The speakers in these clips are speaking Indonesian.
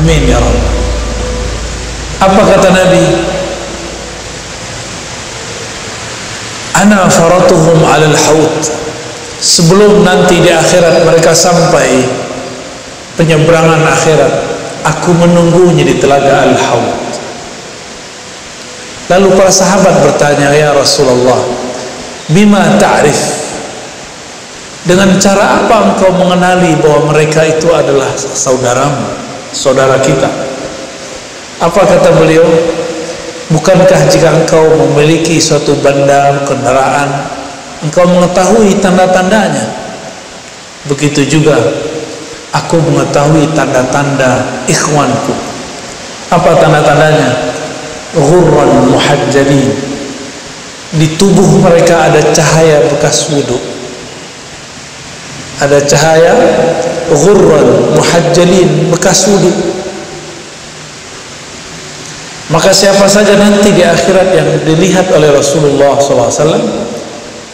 Amin ya Rabb. Apa kata Nabi? Ana faratuhum alal haud. Sebelum nanti di akhirat mereka sampai penyeberangan akhirat, aku menunggunya di telaga al-haud. Lalu para sahabat bertanya, ya Rasulullah, bima ta'rif? Dengan cara apa engkau mengenali bahwa mereka itu adalah saudaramu, saudara kita? Apa kata beliau? Bukankah jika engkau memiliki suatu benda kendaraan, engkau mengetahui tanda-tandanya? Begitu juga aku mengetahui tanda-tanda ikhwanku. Apa tanda-tandanya? Ghurran muhajjalin. Di tubuh mereka ada cahaya bekas wudhu. Ada cahaya ghurran muhajjalin, bekas wudhu. Maka siapa saja nanti di akhirat yang dilihat oleh Rasulullah SAW,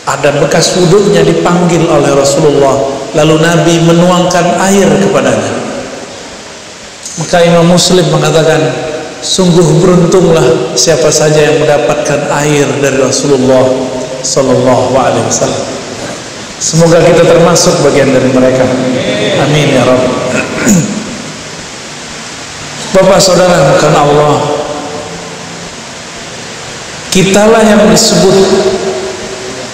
ada bekas wudhunya dipanggil oleh Rasulullah, lalu Nabi menuangkan air kepadanya. Maka Imam Muslim mengatakan, sungguh beruntunglah siapa saja yang mendapatkan air dari Rasulullah SAW. Semoga kita termasuk bagian dari mereka. Amin ya Rabb. Bapak saudara bukan Allah, kitalah yang disebut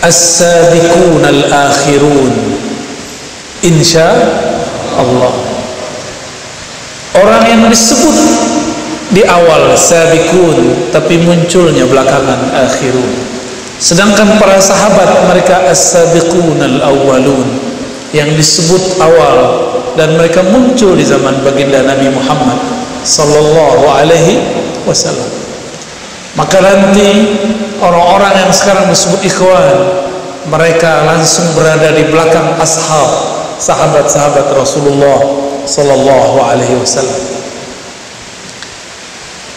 as-sabiqun al-akhirun, insya Allah. Orang yang disebut di awal sabiqun tapi munculnya belakangan akhirun. Sedangkan para sahabat mereka as-sabiqun al-awwalun, yang disebut awal dan mereka muncul di zaman baginda Nabi Muhammad sallallahu alaihi wasallam. Maka nanti orang-orang yang sekarang disebut ikhwan, mereka langsung berada di belakang ashab, sahabat-sahabat Rasulullah sallallahu alaihi wasallam.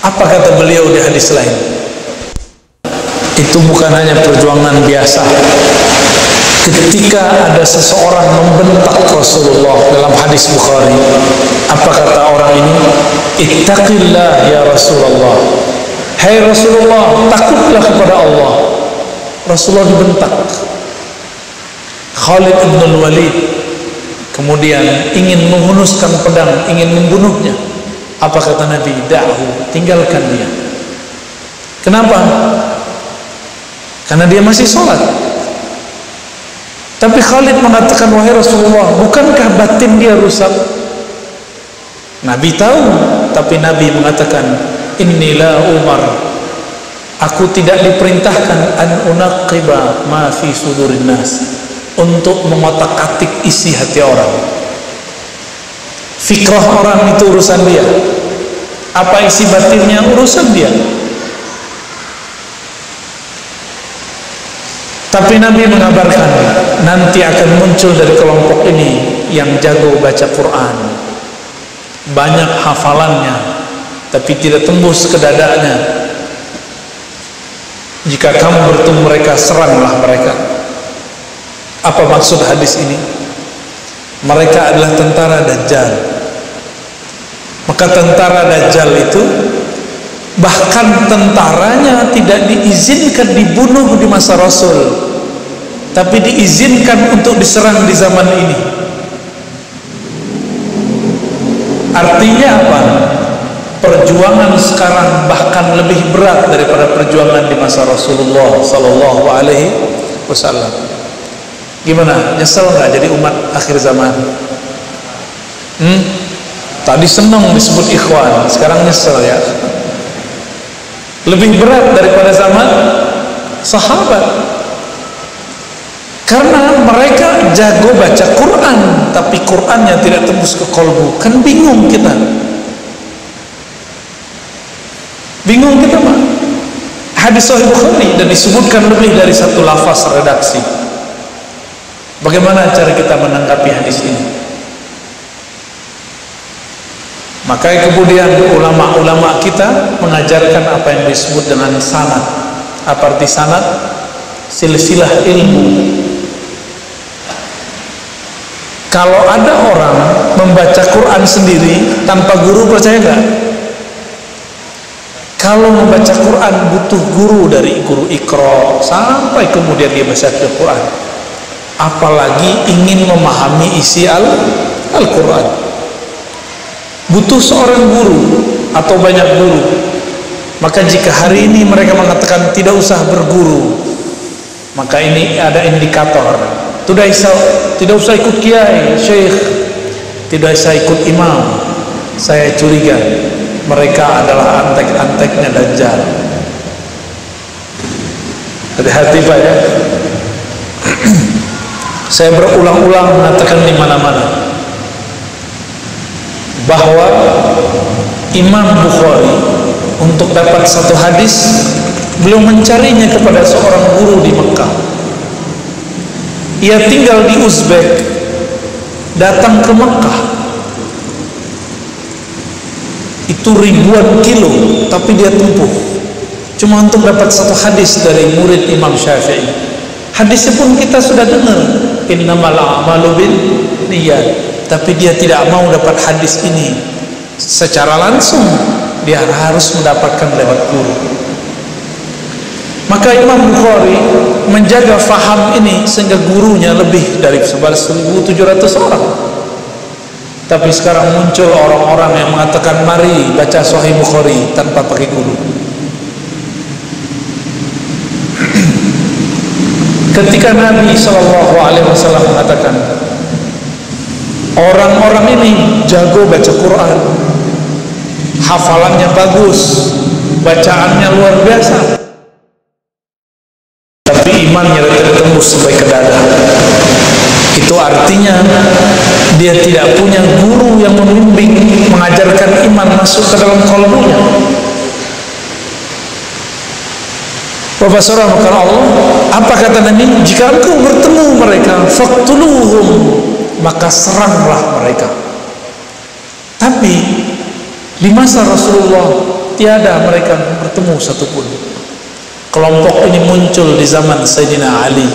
Apa kata beliau di hadis lain? Itu bukan hanya perjuangan biasa. Ketika ada seseorang membentak Rasulullah dalam hadis Bukhari, apa kata orang ini? Ittaqillah ya Rasulullah. Hai Rasulullah, takutlah kepada Allah. Rasulullah dibentak. Khalid bin Walid kemudian ingin menghunuskan pedang, ingin membunuhnya. Apa kata Nabi? Da'hu, tinggalkan dia. Kenapa? Karena dia masih sholat. Tapi Khalid mengatakan, wahai Rasulullah, bukankah batin dia rusak? Nabi tahu, tapi Nabi mengatakan, Innila Umar, aku tidak diperintahkan an unaqiba ma fi sudurin nas, untuk mengotak-atik isi hati orang. Fikrah orang itu urusan dia. Apa isi batinnya urusan dia. Tapi Nabi mengabarkan nanti akan muncul dari kelompok ini yang jago baca Quran, banyak hafalannya, tapi tidak tembus ke dadanya. Jika kamu bertemu mereka, seranglah mereka. Apa maksud hadis ini? Mereka adalah tentara Dajjal. Maka tentara Dajjal itu, bahkan tentaranya tidak diizinkan dibunuh di masa Rasul, tapi diizinkan untuk diserang di zaman ini. Artinya apa? Perjuangan sekarang bahkan lebih berat daripada perjuangan di masa Rasulullah sallallahu alaihi wasallam. Gimana? Nyesel nggak jadi umat akhir zaman? Tadi senang disebut ikhwan, sekarang nyesel ya. Lebih berat daripada zaman sahabat, karena mereka jago baca Quran, tapi Qurannya tidak tembus ke kolbu. Kan bingung kita, mah. Hadis Sahih Bukhari dan disebutkan lebih dari satu lafaz redaksi. Bagaimana cara kita menanggapi hadis ini? Maka kemudian ulama-ulama kita mengajarkan apa yang disebut dengan sanad. Apa arti sanad? Silsilah ilmu. Kalau ada orang membaca Quran sendiri tanpa guru, percaya nggak? Kalau membaca Quran butuh guru, dari guru Iqra sampai kemudian dia baca Al-Quran. Apalagi ingin memahami isi Al-Quran, butuh seorang guru atau banyak guru. Maka jika hari ini mereka mengatakan tidak usah berguru, maka ini ada indikator. Tidak usah ikut kiai, syekh, tidak usah ikut imam. Saya curiga mereka adalah antek-anteknya Dajjal. Hati-hati Pak ya. Saya berulang-ulang mengatakan di mana-mana bahwa Imam Bukhari untuk dapat satu hadis belum mencarinya kepada seorang guru di Mekah. Ia tinggal di Uzbek, datang ke Mekah, itu ribuan kilo, tapi dia tempuh cuma untuk dapat satu hadis dari murid Imam Syafi'i. Hadisnya pun kita sudah dengar, innamal a'malu binniyat, tapi dia tidak mau dapat hadis ini secara langsung, dia harus mendapatkan lewat guru. Maka Imam Bukhari menjaga faham ini sehingga gurunya lebih dari 1.700 orang. Tapi sekarang muncul orang-orang yang mengatakan mari baca Sahih Bukhari tanpa pakai guru. Ketika Nabi SAW mengatakan orang-orang ini jago baca Quran, hafalannya bagus, bacaannya luar biasa, tapi imannya tidak tembus sampai ke dada. Itu artinya dia tidak punya guru yang membimbing, mengajarkan iman masuk ke dalam kalbunya. Bapak saudara Allah, apa kata Nabi? Jika engkau bertemu mereka, faqtuluhum, maka seranglah mereka. Tapi di masa Rasulullah tiada mereka bertemu satupun. Kelompok ini muncul di zaman Sayyidina Ali,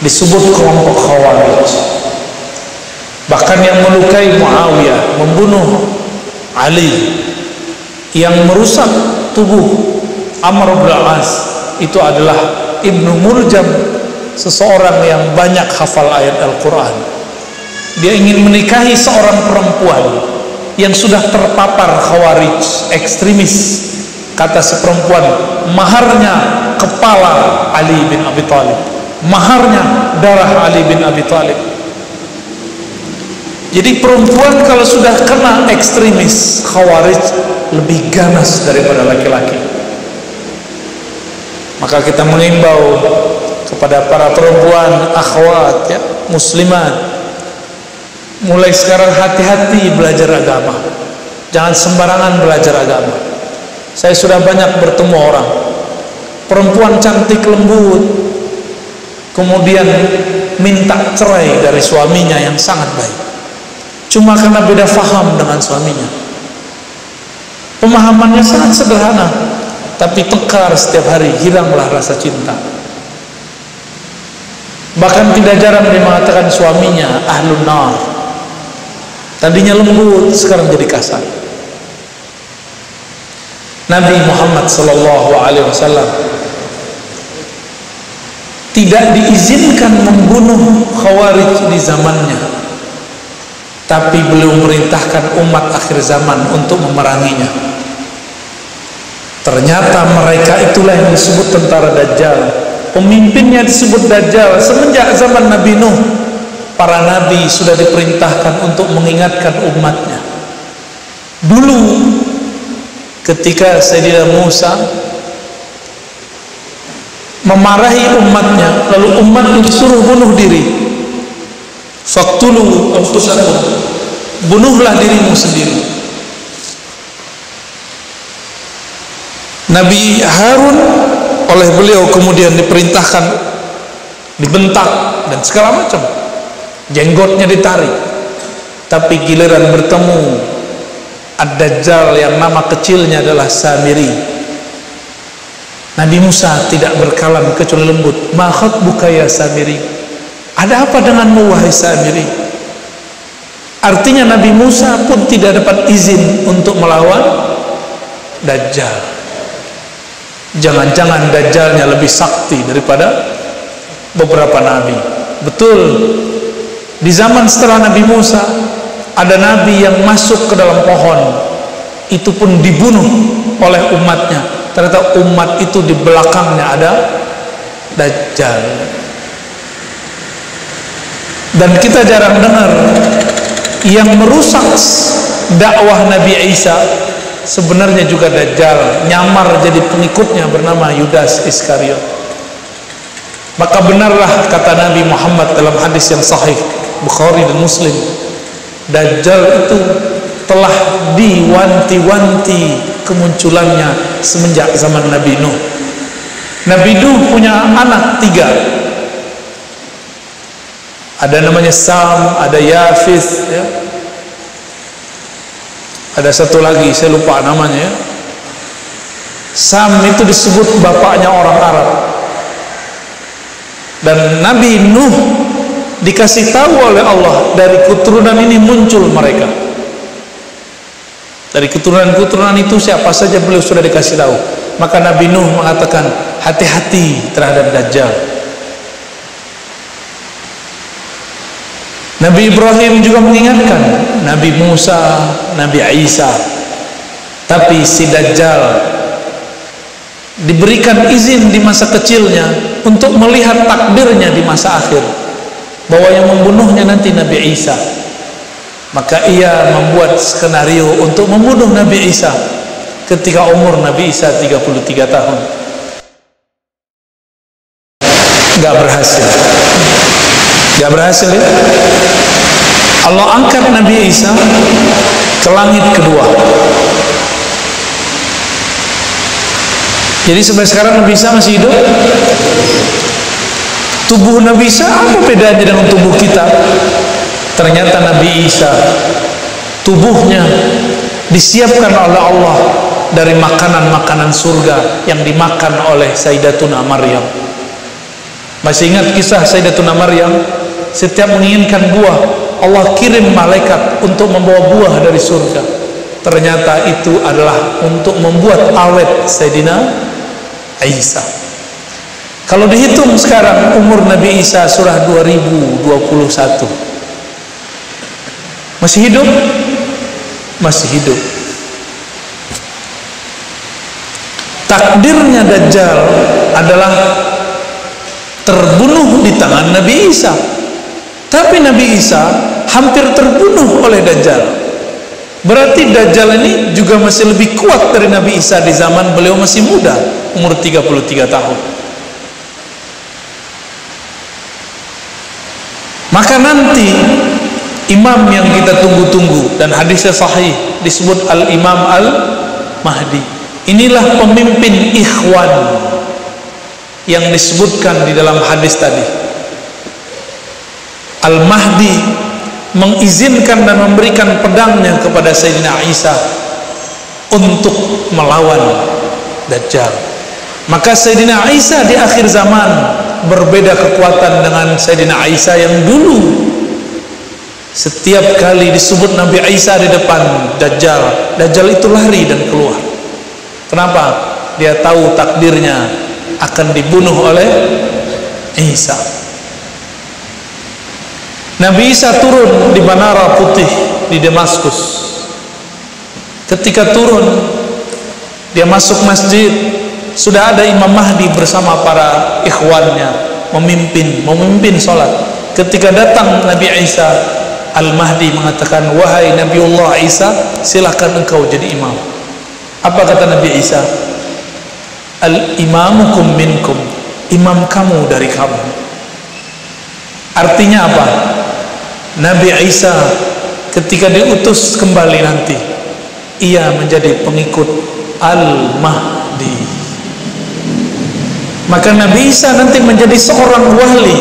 disebut kelompok Khawarij. Bahkan yang melukai Muawiyah, membunuh Ali, yang merusak tubuh Amr bin As, itu adalah Ibnu Muljam, seseorang yang banyak hafal ayat Al-Quran. Dia ingin menikahi seorang perempuan yang sudah terpapar Khawarij, ekstremis. Kata si perempuan, maharnya kepala Ali bin Abi Thalib, maharnya darah Ali bin Abi Thalib. Jadi perempuan kalau sudah kena ekstremis Khawarij lebih ganas daripada laki-laki. Maka kita mengimbau kepada para perempuan, akhwat ya, muslimat, mulai sekarang hati-hati belajar agama. Jangan sembarangan belajar agama. Saya sudah banyak bertemu orang, perempuan cantik lembut, kemudian minta cerai dari suaminya yang sangat baik, cuma karena beda faham dengan suaminya. Pemahamannya sangat sederhana, tapi tekar setiap hari, hilanglah rasa cinta. Bahkan tidak jarang dia mengatakan suaminya ahlun nar. Tadinya lembut, sekarang jadi kasar. Nabi Muhammad SAW tidak diizinkan membunuh Khawarij di zamannya, tapi belum merintahkan umat akhir zaman untuk memeranginya. Ternyata mereka itulah yang disebut tentara Dajjal. Pemimpinnya disebut Dajjal. Semenjak zaman Nabi Nuh, para nabi sudah diperintahkan untuk mengingatkan umatnya. Dulu ketika Sayyidina Musa memarahi umatnya, lalu umat disuruh bunuh diri. Faqtulu anfusakum, bunuhlah dirimu sendiri. Nabi Harun oleh beliau kemudian diperintahkan dibentak dan segala macam, jenggotnya ditarik. Tapi giliran bertemu Ad-Dajjal yang nama kecilnya adalah Samiri, Nabi Musa tidak berkalam kecuali lembut. Ma khatbuka ya Samiri, Ada apa denganmu wahai Samiri? Artinya Nabi Musa pun tidak dapat izin untuk melawan Dajjal. Jangan-jangan Dajjalnya lebih sakti daripada beberapa nabi. Betul, di zaman setelah Nabi Musa ada nabi yang masuk ke dalam pohon, itu pun dibunuh oleh umatnya. Ternyata umat itu di belakangnya ada Dajjal. Dan kita jarang dengar yang merusak dakwah Nabi Isa sebenarnya juga Dajjal, nyamar jadi pengikutnya bernama Yudas Iskariot. Maka benarlah kata Nabi Muhammad dalam hadis yang sahih Bukhari dan Muslim, Dajjal itu telah diwanti-wanti kemunculannya semenjak zaman Nabi Nuh. Nabi Nuh punya anak 3. Ada namanya Sam, ada Yafis, ya. Ada satu lagi saya lupa namanya, ya. Sam itu disebut bapaknya orang Arab. Dan Nabi Nuh dikasih tahu oleh Allah, dari keturunan ini muncul mereka. Dari keturunan-keturunan itu siapa saja beliau sudah dikasih tahu. Maka Nabi Nuh mengatakan, hati-hati terhadap Dajjal. Nabi Ibrahim juga mengingatkan Nabi Musa, Nabi Isa. Tapi si Dajjal diberikan izin di masa kecilnya untuk melihat takdirnya di masa akhir, bahwa yang membunuhnya nanti Nabi Isa. Maka ia membuat skenario untuk membunuh Nabi Isa ketika umur Nabi Isa 33 tahun. Gak berhasil. Gak berhasil, ya? Allah angkat Nabi Isa ke langit kedua. Jadi sampai sekarang Nabi Isa masih hidup. Tubuh Nabi Isa apa bedanya dengan tubuh kita? Ternyata Nabi Isa tubuhnya disiapkan oleh Allah dari makanan-makanan surga yang dimakan oleh Sayyidatuna Maryam. Masih ingat kisah Sayyidatuna Maryam? Setiap menginginkan buah, Allah kirim malaikat untuk membawa buah dari surga. Ternyata itu adalah untuk membuat awet Sayyidina Isa. Kalau dihitung sekarang umur Nabi Isa surah 2021, masih hidup? Masih hidup. Takdirnya Dajjal adalah terbunuh di tangan Nabi Isa. Tapi Nabi Isa hampir terbunuh oleh Dajjal. Berarti Dajjal ini juga masih lebih kuat dari Nabi Isa di zaman beliau masih muda, umur 33 tahun. Maka nanti imam yang kita tunggu-tunggu, dan hadisnya sahih, disebut Al-Imam Al-Mahdi. Inilah pemimpin ikhwan yang disebutkan di dalam hadis tadi. Al-Mahdi mengizinkan dan memberikan pedangnya kepada Sayyidina Isa untuk melawan Dajjal. Maka Sayyidina Isa di akhir zaman berbeda kekuatan dengan Sayyidina Isa yang dulu. Setiap kali disebut Nabi Isa di depan Dajjal, Dajjal itu lari dan keluar. Kenapa? Dia tahu takdirnya akan dibunuh oleh Isa. Nabi Isa turun di Menara Putih di Damaskus. Ketika turun, dia masuk masjid, sudah ada Imam Mahdi bersama para ikhwannya memimpin sholat. Ketika datang Nabi Isa, Al-Mahdi mengatakan, wahai Nabiullah Isa, silakan engkau jadi imam. Apa kata Nabi Isa? Al-imamukum minkum, imam kamu dari kamu. Artinya apa? Nabi Isa ketika diutus kembali nanti, ia menjadi pengikut Al-Mahdi. Maka Nabi Isa nanti menjadi seorang wali,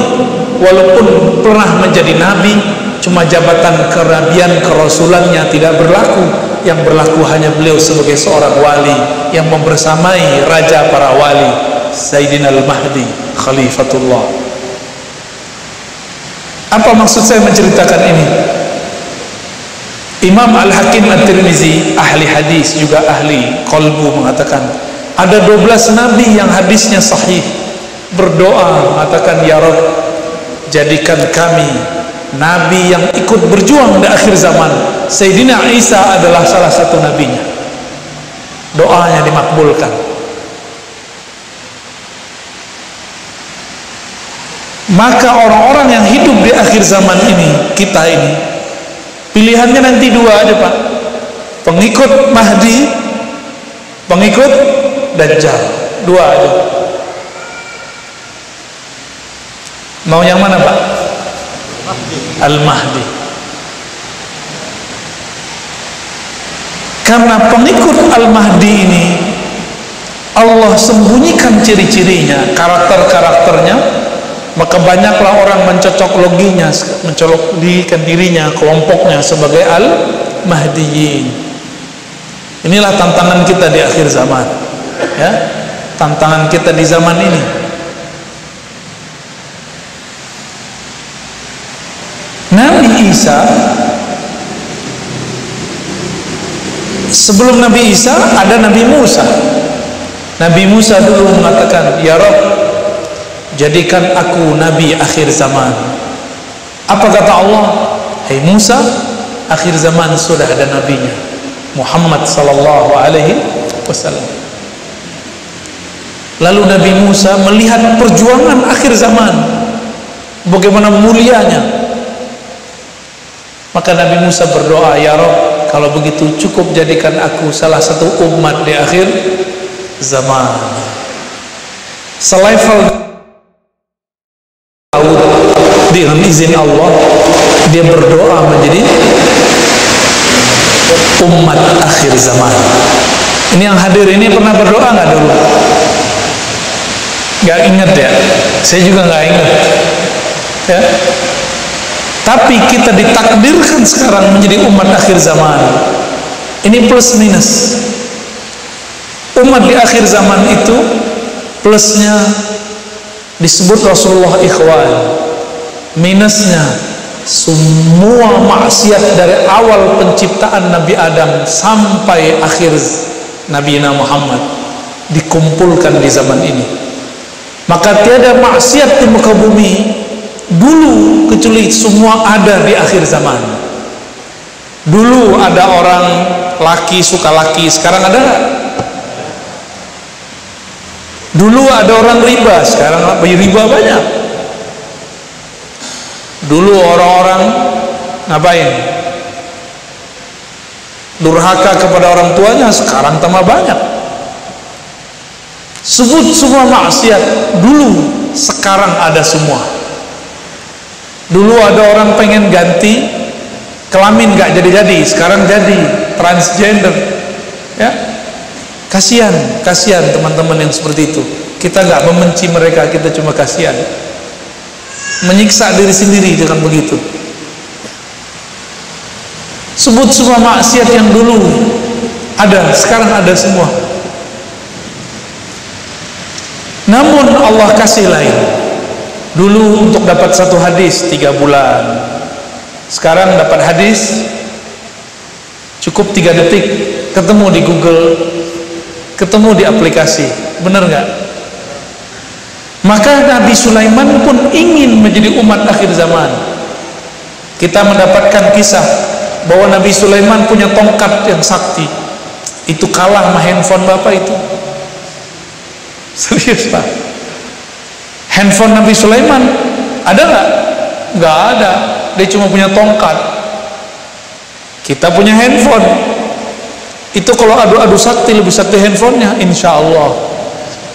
walaupun pernah menjadi nabi, cuma jabatan kenabian kerasulannya tidak berlaku. Yang berlaku hanya beliau sebagai seorang wali yang membersamai raja para wali, Sayyidina Al-Mahdi Khalifatullah. Apa maksud saya menceritakan ini? Imam Al-Hakim At-Tirmizi, ahli hadis juga ahli qalbu, mengatakan ada 12 nabi yang hadisnya sahih berdoa mengatakan, ya Rabb, jadikan kami nabi yang ikut berjuang di akhir zaman. Sayyidina Isa adalah salah satu nabinya. Doanya dimakbulkan. Maka orang-orang yang hidup di akhir zaman ini, kita ini, pilihannya nanti dua aja Pak. Pengikut Mahdi, pengikut Dajjal. Dua aja. Mau yang mana Pak? Al-Mahdi. Karena pengikut Al-Mahdi ini Allah sembunyikan ciri-cirinya, karakter-karakternya, maka banyaklah orang mencocokloginya, mencocokkan dirinya, kelompoknya sebagai Al-Mahdiyin. Inilah tantangan kita di akhir zaman, ya, tantangan kita di zaman ini. Nabi Isa, sebelum Nabi Isa ada Nabi Musa. Nabi Musa dulu mengatakan, ya Rabb, jadikan aku nabi akhir zaman. Apa kata Allah? Hai Musa, akhir zaman sudah ada nabinya, Muhammad sallallahu alaihi wasallam. Lalu Nabi Musa melihat perjuangan akhir zaman, bagaimana mulianya. Maka Nabi Musa berdoa, ya Rabb, kalau begitu cukup jadikan aku salah satu umat di akhir zaman. Selevel dengan izin Allah, dia berdoa menjadi umat akhir zaman. Ini yang hadir ini pernah berdoa nggak dulu? Nggak ingat ya? Saya juga nggak ingat. Ya. Tapi kita ditakdirkan sekarang menjadi umat akhir zaman. Ini plus minus. Umat di akhir zaman itu plusnya disebut Rasulullah ikhwan, minusnya semua maksiat dari awal penciptaan Nabi Adam sampai akhir Nabi Muhammad dikumpulkan di zaman ini. Maka tiada maksiat di muka bumi dulu kecuali semua ada di akhir zaman. Dulu ada orang laki suka laki, sekarang ada nggak? Dulu ada orang riba, sekarang riba banyak. Dulu orang-orang ngapain? Durhaka kepada orang tuanya, sekarang tambah banyak. Sebut semua maksiat dulu, sekarang ada semua. Dulu ada orang pengen ganti kelamin gak jadi-jadi, sekarang jadi transgender, ya. Kasihan teman-teman yang seperti itu. Kita gak membenci mereka, kita cuma kasihan. Menyiksa diri sendiri dengan begitu. Sebut semua maksiat yang dulu ada, sekarang ada semua. Namun Allah kasih lain. Dulu untuk dapat satu hadis 3 bulan, sekarang dapat hadis cukup 3 detik, ketemu di Google, ketemu di aplikasi. Benar nggak? Maka Nabi Sulaiman pun ingin menjadi umat akhir zaman. Kita mendapatkan kisah bahwa Nabi Sulaiman punya tongkat yang sakti, itu kalah sama handphone bapak itu. Serius Pak? Handphone Nabi Sulaiman ada nggak? Nggak ada. Dia cuma punya tongkat. Kita punya handphone. Itu kalau adu-adu sakti lebih sakti handphonenya, insya Allah.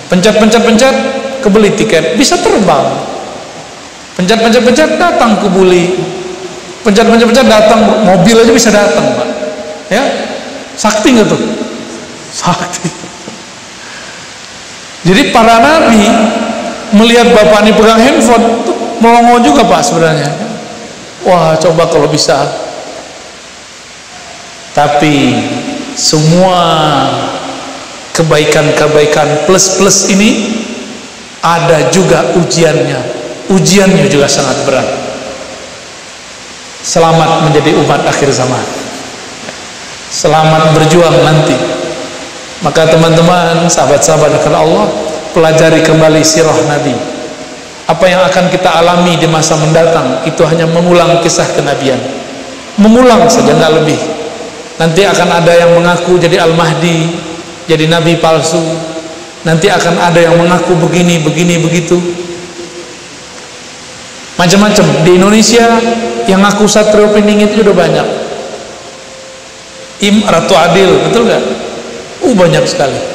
Pencet, kebeli tiket, bisa terbang. Pencet, datang kebuli. Pencet, datang, mobil aja bisa datang Pak. Ya, sakti nggak tuh? Sakti. Jadi para nabi melihat bapak ini pegang handphone, tuh melongo juga Pak sebenarnya. Wah, coba kalau bisa. Tapi semua kebaikan-kebaikan plus-plus ini ada juga ujiannya. Ujiannya juga sangat berat. selamat menjadi umat akhir zaman, selamat berjuang nanti. Maka teman-teman, sahabat-sahabat karena Allah, pelajari kembali sirah Nabi. Apa yang akan kita alami di masa mendatang itu hanya mengulang kisah kenabian, mengulang saja, nggak lebih. Nanti akan ada yang mengaku jadi Al-Mahdi, jadi nabi palsu. Nanti akan ada yang mengaku begini, begini, begitu, macam-macam. Di Indonesia yang ngaku Satrio Piningit itu udah banyak. Ratu Adil, betul nggak? Banyak sekali.